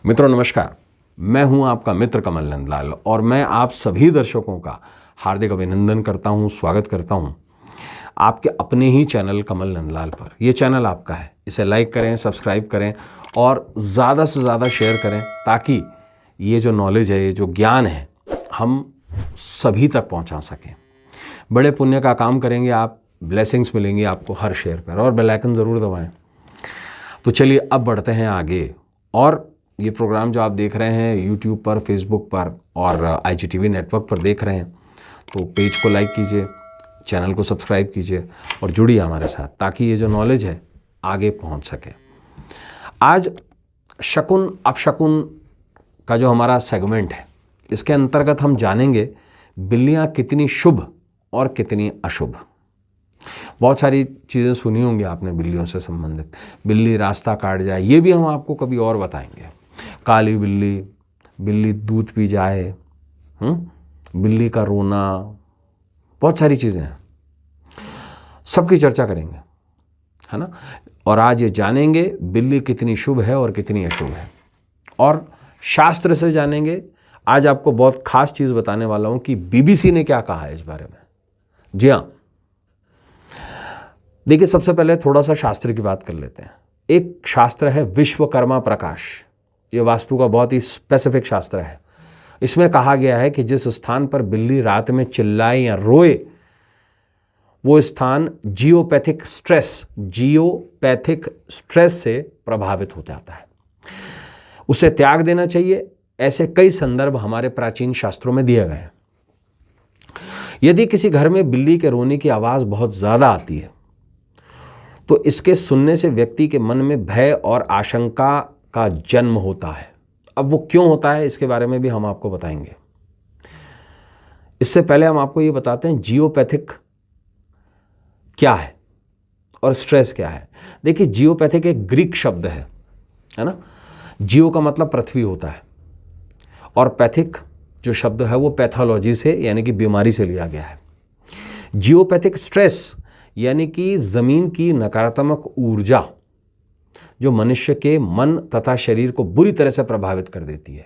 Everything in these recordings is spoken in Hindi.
मित्रों नमस्कार, मैं हूं आपका मित्र कमल नंदलाल और मैं आप सभी दर्शकों का हार्दिक अभिनंदन करता हूं, स्वागत करता हूं आपके अपने ही चैनल कमल नंदलाल पर। यह चैनल आपका है, इसे लाइक करें, सब्सक्राइब करें और ज़्यादा से ज़्यादा शेयर करें ताकि ये जो नॉलेज है, ये जो ज्ञान है, हम सभी तक पहुंचा सकें। बड़े पुण्य का काम करेंगे आप, ब्लेसिंग्स मिलेंगी आपको हर शेयर पर, और बेल आइकन ज़रूर दबाएं। तो चलिए अब बढ़ते हैं आगे। और ये प्रोग्राम जो आप देख रहे हैं यूट्यूब पर, फेसबुक पर और IGTV नेटवर्क पर देख रहे हैं, तो पेज को लाइक कीजिए, चैनल को सब्सक्राइब कीजिए और जुड़िए हमारे साथ ताकि ये जो नॉलेज है आगे पहुंच सके। आज शकुन अपशकुन का जो हमारा सेगमेंट है, इसके अंतर्गत हम जानेंगे बिल्लियां कितनी शुभ और कितनी अशुभ। बहुत सारी चीज़ें सुनी होंगी आपने बिल्लियों से संबंधित। बिल्ली रास्ता काट जाए, ये भी हम आपको कभी और बताएंगे। काली बिल्ली, बिल्ली दूध पी जाए, बिल्ली का रोना, बहुत सारी चीज़ें हैं, सबकी चर्चा करेंगे, है ना। और आज ये जानेंगे बिल्ली कितनी शुभ है और कितनी अशुभ है, और शास्त्र से जानेंगे। आज आपको बहुत खास चीज़ बताने वाला हूँ कि BBC ने क्या कहा है इस बारे में। जी हाँ, देखिए सबसे पहले थोड़ा सा शास्त्र की बात कर लेते हैं। एक शास्त्र है विश्वकर्मा प्रकाश, ये वास्तु का बहुत ही स्पेसिफिक शास्त्र है। इसमें कहा गया है कि जिस स्थान पर बिल्ली रात में चिल्लाए या रोए, वो स्थान जियोपैथिक स्ट्रेस से प्रभावित हो जाता है, उसे त्याग देना चाहिए। ऐसे कई संदर्भ हमारे प्राचीन शास्त्रों में दिए गए हैं। यदि किसी घर में बिल्ली के रोने की आवाज़ बहुत ज़्यादा आती है तो इसके सुनने से व्यक्ति के मन में भय और आशंका का जन्म होता है। अब वो क्यों होता है, इसके बारे में भी हम आपको बताएंगे। इससे पहले हम आपको ये बताते हैं जियोपैथिक क्या है और स्ट्रेस क्या है। देखिए जियोपैथिक एक ग्रीक शब्द है ना। जियो का मतलब पृथ्वी होता है और पैथिक जो शब्द है वो पैथोलॉजी से यानी कि बीमारी से लिया गया है। जियोपैथिक स्ट्रेस यानी कि ज़मीन की नकारात्मक ऊर्जा जो मनुष्य के मन तथा शरीर को बुरी तरह से प्रभावित कर देती है।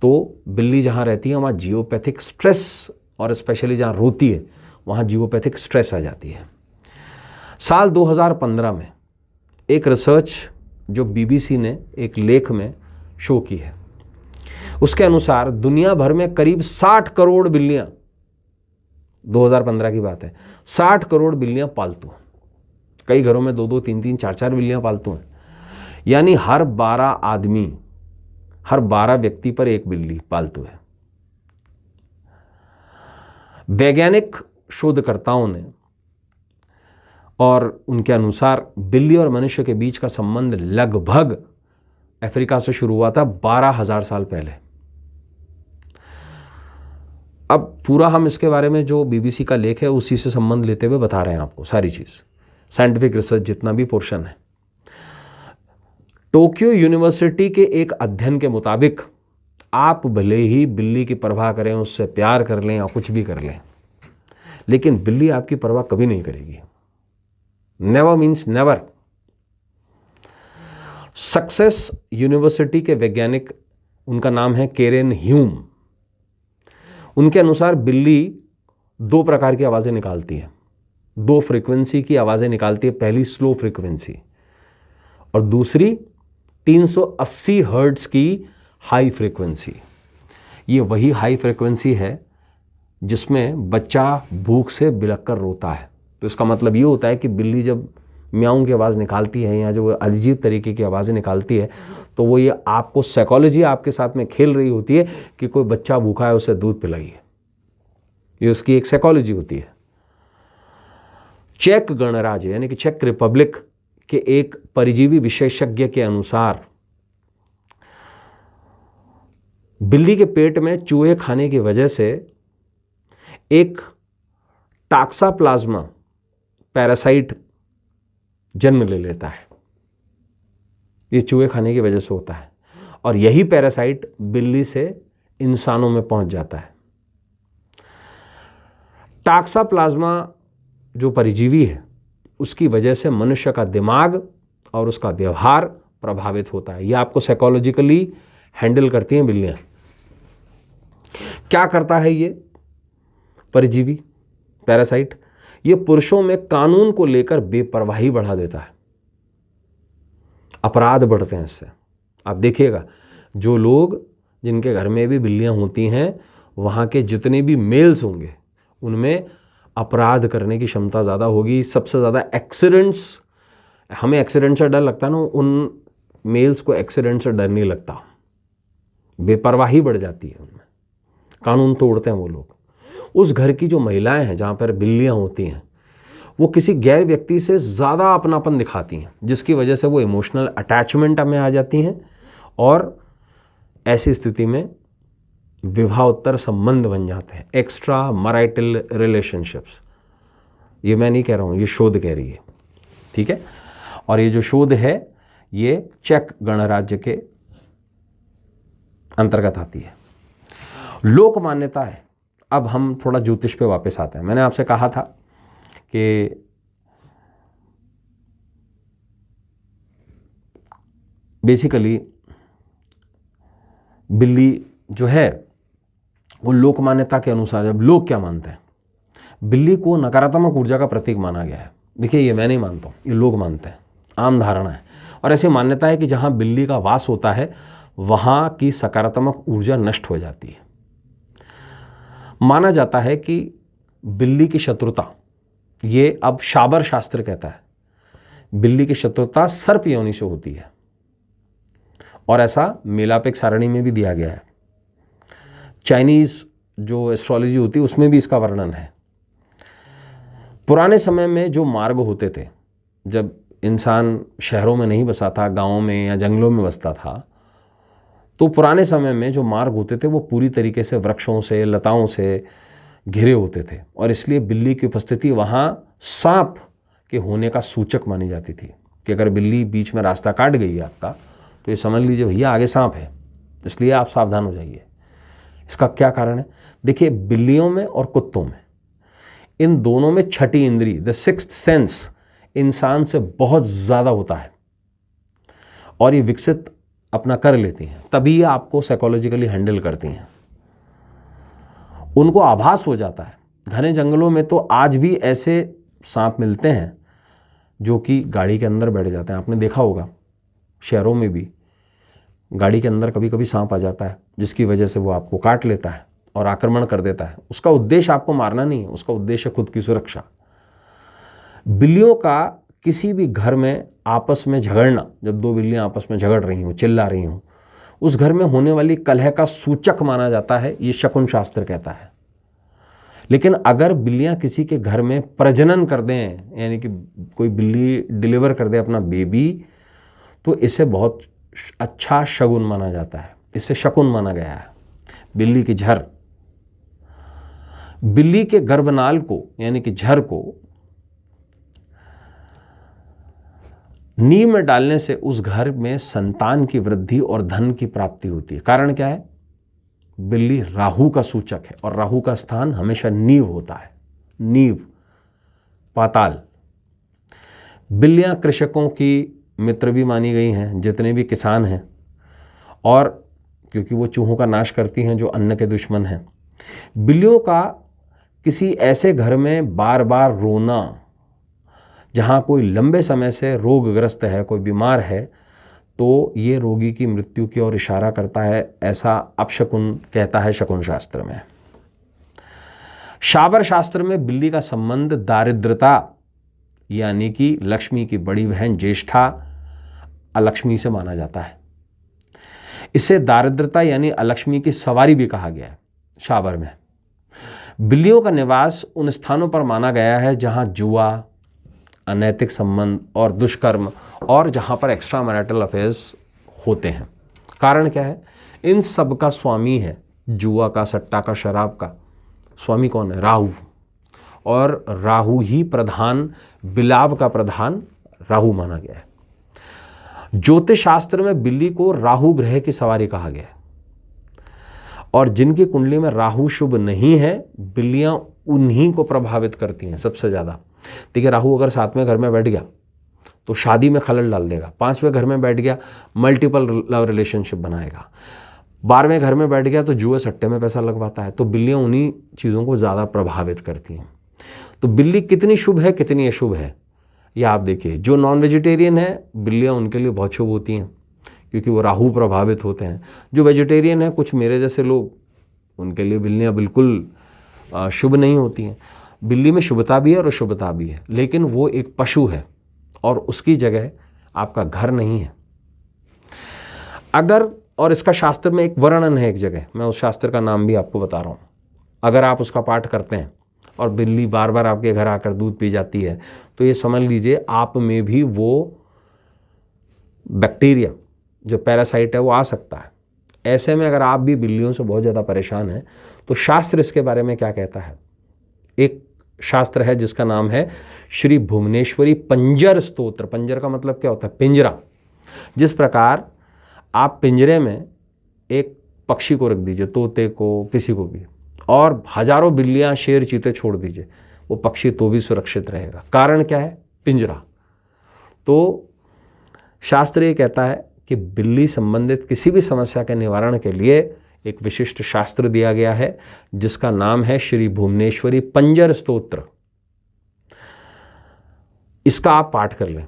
तो बिल्ली जहाँ रहती है वहाँ जियोपैथिक स्ट्रेस, और स्पेशली जहाँ रोती है वहाँ जियोपैथिक स्ट्रेस आ जाती है। साल 2015 में एक रिसर्च जो BBC ने एक लेख में शो की है, उसके अनुसार दुनिया भर में करीब 60 करोड़ बिल्लियाँ, 2015 की बात है, 60 करोड़ बिल्लियाँ पालतू हैं। कई घरों में 2-2, 3-3, 4-4 बिल्लियाँ पालतू हैं। यानी हर 12 व्यक्ति पर एक बिल्ली पालतू है। वैज्ञानिक शोधकर्ताओं ने और उनके अनुसार बिल्ली और मनुष्य के बीच का संबंध लगभग अफ्रीका से शुरू हुआ था 12,000 साल पहले। अब पूरा हम इसके बारे में जो BBC का लेख है उसी से संबंध लेते हुए बता रहे हैं आपको सारी चीज़, साइंटिफिक रिसर्च जितना भी पोर्शन है। टोक्यो यूनिवर्सिटी के एक अध्ययन के मुताबिक आप भले ही बिल्ली की परवाह करें, उससे प्यार कर लें या कुछ भी कर लें, लेकिन बिल्ली आपकी परवाह कभी नहीं करेगी। Never means never. Success university के वैज्ञानिक, उनका नाम है केरेन ह्यूम, उनके अनुसार बिल्ली 2 प्रकार की आवाज़ें निकालती है, 2 फ्रीक्वेंसी की आवाज़ें निकालती है। पहली स्लो फ्रीक्वेंसी और दूसरी 380 हर्ट्ज़ की हाई फ्रीक्वेंसी। ये वही हाई फ्रीक्वेंसी है जिसमें बच्चा भूख से बिलख कर रोता है। तो इसका मतलब ये होता है कि बिल्ली जब म्याऊं की आवाज़ निकालती है या जो अजीब तरीके की आवाज़ें निकालती है, तो वो ये आपको साइकोलॉजी आपके साथ में खेल रही होती है कि कोई बच्चा भूखा है, उसे दूध पिलाइए। ये उसकी एक साइकोलॉजी होती है। चेक गणराज्य यानी कि चेक रिपब्लिक के एक परजीवी विशेषज्ञ के अनुसार बिल्ली के पेट में चूहे खाने की वजह से एक टॉक्साप्लाज्मा पैरासाइट जन्म ले लेता है। ये चूहे खाने की वजह से होता है और यही पैरासाइट बिल्ली से इंसानों में पहुंच जाता है। टॉक्साप्लाज्मा जो परजीवी है उसकी वजह से मनुष्य का दिमाग और उसका व्यवहार प्रभावित होता है। ये आपको साइकोलॉजिकली हैंडल करती हैं बिल्लियाँ। क्या करता है ये परजीवी पैरासाइट? ये पुरुषों में कानून को लेकर बेपरवाही बढ़ा देता है, अपराध बढ़ते हैं इससे। आप देखिएगा, जो लोग जिनके घर में भी बिल्लियाँ होती हैं, वहाँ के जितने भी मेल्स होंगे उनमें अपराध करने की क्षमता ज़्यादा होगी। सबसे ज़्यादा एक्सीडेंट्स, हमें एक्सीडेंट से डर लगता है ना, उन मेल्स को एक्सीडेंट से डर नहीं लगता। बेपरवाही बढ़ जाती है उनमें, कानून तोड़ते हैं वो लोग। उस घर की जो महिलाएं हैं जहाँ पर बिल्लियाँ होती हैं, वो किसी गैर व्यक्ति से ज़्यादा अपनापन दिखाती हैं, जिसकी वजह से वो इमोशनल अटैचमेंट में आ जाती हैं और ऐसी स्थिति में विवाहोत्तर संबंध बन जाते हैं, एक्स्ट्रा मैरिटल रिलेशनशिप्स। ये मैं नहीं कह रहा हूँ, ये शोध कह रही है, ठीक है। और ये जो शोध है ये चेक गणराज्य के अंतर्गत आती है। लोक मान्यता है। अब हम थोड़ा ज्योतिष पे वापस आते हैं। मैंने आपसे कहा था कि बेसिकली बिल्ली जो है वो लोक मान्यता के अनुसार, अब लोग क्या मानते हैं, बिल्ली को नकारात्मक ऊर्जा का प्रतीक माना गया है। देखिए, ये मैं नहीं मानता हूँ, ये लोग मानते हैं, आम धारणा है। और ऐसी मान्यता है कि जहाँ बिल्ली का वास होता है वहाँ की सकारात्मक ऊर्जा नष्ट हो जाती है। माना जाता है कि बिल्ली की शत्रुता, ये अब शाबर शास्त्र कहता है, बिल्ली की शत्रुता सर्प योनि से होती है। और ऐसा मेलापिक सारणी में भी दिया गया है। चाइनीज़ जो एस्ट्रोलॉजी होती है उसमें भी इसका वर्णन है। पुराने समय में जो मार्ग होते थे, जब इंसान शहरों में नहीं बसा था, गाँवों में या जंगलों में बसता था, तो पुराने समय में जो मार्ग होते थे वो पूरी तरीके से वृक्षों से, लताओं से घिरे होते थे। और इसलिए बिल्ली की उपस्थिति वहाँ सांप के होने का सूचक मानी जाती थी कि अगर बिल्ली बीच में रास्ता काट गई है आपका, तो ये समझ लीजिए भैया आगे सांप है, इसलिए आप सावधान हो जाइए। इसका क्या कारण है? देखिए, बिल्लियों में और कुत्तों में, इन दोनों में छठी इंद्री, द सिक्स्थ सेंस, इंसान से बहुत ज़्यादा होता है और ये विकसित अपना कर लेती हैं, तभी ये आपको साइकोलॉजिकली हैंडल करती हैं। उनको आभास हो जाता है। घने जंगलों में तो आज भी ऐसे सांप मिलते हैं जो कि गाड़ी के अंदर बैठ जाते हैं। आपने देखा होगा, शहरों में भी गाड़ी के अंदर कभी कभी सांप आ जाता है, जिसकी वजह से वो आपको काट लेता है और आक्रमण कर देता है। उसका उद्देश्य आपको मारना नहीं है, उसका उद्देश्य खुद की सुरक्षा। बिल्लियों का किसी भी घर में आपस में झगड़ना, जब दो बिल्लियां आपस में झगड़ रही हों, चिल्ला रही हों, उस घर में होने वाली कलह का सूचक माना जाता है, ये शकुन शास्त्र कहता है। लेकिन अगर बिल्लियां किसी के घर में प्रजनन कर दें, यानी कि कोई बिल्ली डिलीवर कर दे अपना बेबी, तो इसे बहुत अच्छा शगुन माना जाता है, इसे शकुन माना गया है। बिल्ली की झर, बिल्ली के गर्भनाल को यानी कि झर को नींव में डालने से उस घर में संतान की वृद्धि और धन की प्राप्ति होती है। कारण क्या है? बिल्ली राहु का सूचक है और राहु का स्थान हमेशा नींव होता है, नींव, पाताल। बिल्लियां कृषकों की मित्र भी मानी गई हैं, जितने भी किसान हैं, और क्योंकि वो चूहों का नाश करती हैं जो अन्न के दुश्मन हैं। बिल्लियों का किसी ऐसे घर में बार बार रोना, जहाँ कोई लंबे समय से रोगग्रस्त है, कोई बीमार है, तो ये रोगी की मृत्यु की ओर इशारा करता है, ऐसा अपशकुन कहता है शकुन शास्त्र में। शाबर शास्त्र में बिल्ली का संबंध दारिद्रता यानी कि लक्ष्मी की बड़ी बहन ज्येष्ठा अलक्ष्मी से माना जाता है। इसे दारिद्रता यानी अलक्ष्मी की सवारी भी कहा गया है शाबर में। बिल्लियों का निवास उन स्थानों पर माना गया है जहां जुआ, अनैतिक संबंध और दुष्कर्म, और जहां पर एक्स्ट्रा मैरिटल अफेयर्स होते हैं। कारण क्या है? इन सब का स्वामी है, जुआ का, सट्टा का, शराब का स्वामी कौन है? राहु। और राहु ही प्रधान, बिलाव का प्रधान राहु माना गया है। ज्योतिष शास्त्र में बिल्ली को राहु ग्रह की सवारी कहा गया है, और जिनकी कुंडली में राहु शुभ नहीं है, बिल्लियां उन्हीं को प्रभावित करती हैं सबसे ज़्यादा। देखिए राहु अगर 7वें घर में बैठ गया तो शादी में खलल डाल देगा। 5वें घर में बैठ गया मल्टीपल लव रिलेशनशिप बनाएगा। 12वें घर में बैठ गया तो जुए सट्टे में पैसा लगवाता है। तो बिल्लियाँ उन्हीं चीज़ों को ज़्यादा प्रभावित करती हैं। तो बिल्ली कितनी शुभ है कितनी अशुभ है यह आप देखिए। जो नॉन वेजिटेरियन है बिल्लियाँ उनके लिए बहुत शुभ होती हैं क्योंकि वो राहु प्रभावित होते हैं। जो वेजिटेरियन है कुछ मेरे जैसे लोग, उनके लिए बिल्लियाँ बिल्कुल शुभ नहीं होती हैं। बिल्ली में शुभता भी है और अशुभता भी है, लेकिन वो एक पशु है और उसकी जगह आपका घर नहीं है। अगर, और इसका शास्त्र में एक वर्णन है एक जगह, मैं उस शास्त्र का नाम भी आपको बता रहा हूँ। अगर आप उसका पाठ करते हैं और बिल्ली बार बार आपके घर आकर दूध पी जाती है तो ये समझ लीजिए आप में भी वो बैक्टीरिया जो पैरासाइट है वो आ सकता है। ऐसे में अगर आप भी बिल्लियों से बहुत ज़्यादा परेशान हैं तो शास्त्र इसके बारे में क्या कहता है। एक शास्त्र है जिसका नाम है श्री भुवनेश्वरी पंजर स्तोत्र। पंजर का मतलब क्या होता है? पिंजरा। जिस प्रकार आप पिंजरे में एक पक्षी को रख दीजिए, तोते को, किसी को भी, और हजारों बिल्लियां, शेर, चीते छोड़ दीजिए, वो पक्षी तो भी सुरक्षित रहेगा। कारण क्या है? पिंजरा। तो शास्त्र ये कहता है कि बिल्ली संबंधित किसी भी समस्या के निवारण के लिए एक विशिष्ट शास्त्र दिया गया है जिसका नाम है श्री भुवनेश्वरी पंजर स्तोत्र। इसका आप पाठ कर लें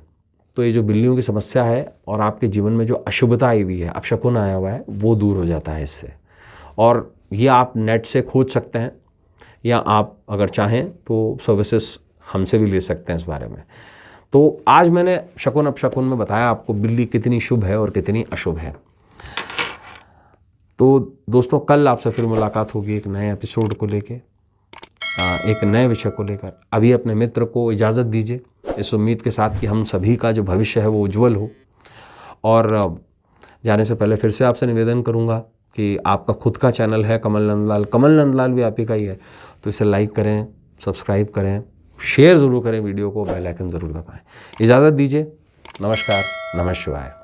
तो ये जो बिल्लियों की समस्या है और आपके जीवन में जो अशुभता आई हुई है, अपशकुन आया हुआ है, वो दूर हो जाता है इससे। और ये आप नेट से खोज सकते हैं या आप अगर चाहें तो सर्विसेज हमसे भी ले सकते हैं इस बारे में। तो आज मैंने शकुन अपशकुन में बताया आपको बिल्ली कितनी शुभ है और कितनी अशुभ है। तो दोस्तों कल आपसे फिर मुलाकात होगी एक नए एपिसोड को लेके, एक नए विषय को लेकर। अभी अपने मित्र को इजाज़त दीजिए इस उम्मीद के साथ कि हम सभी का जो भविष्य है वो उज्जवल हो। और जाने से पहले फिर से आपसे निवेदन करूंगा कि आपका खुद का चैनल है कमल नंदलाल, कमल नंदलाल भी आप ही का ही है, तो इसे लाइक करें, सब्सक्राइब करें, शेयर ज़रूर करें वीडियो को, बेल आइकन ज़रूर दबाएं। इजाज़त दीजिए। नमस्कार, नमः शिवाय।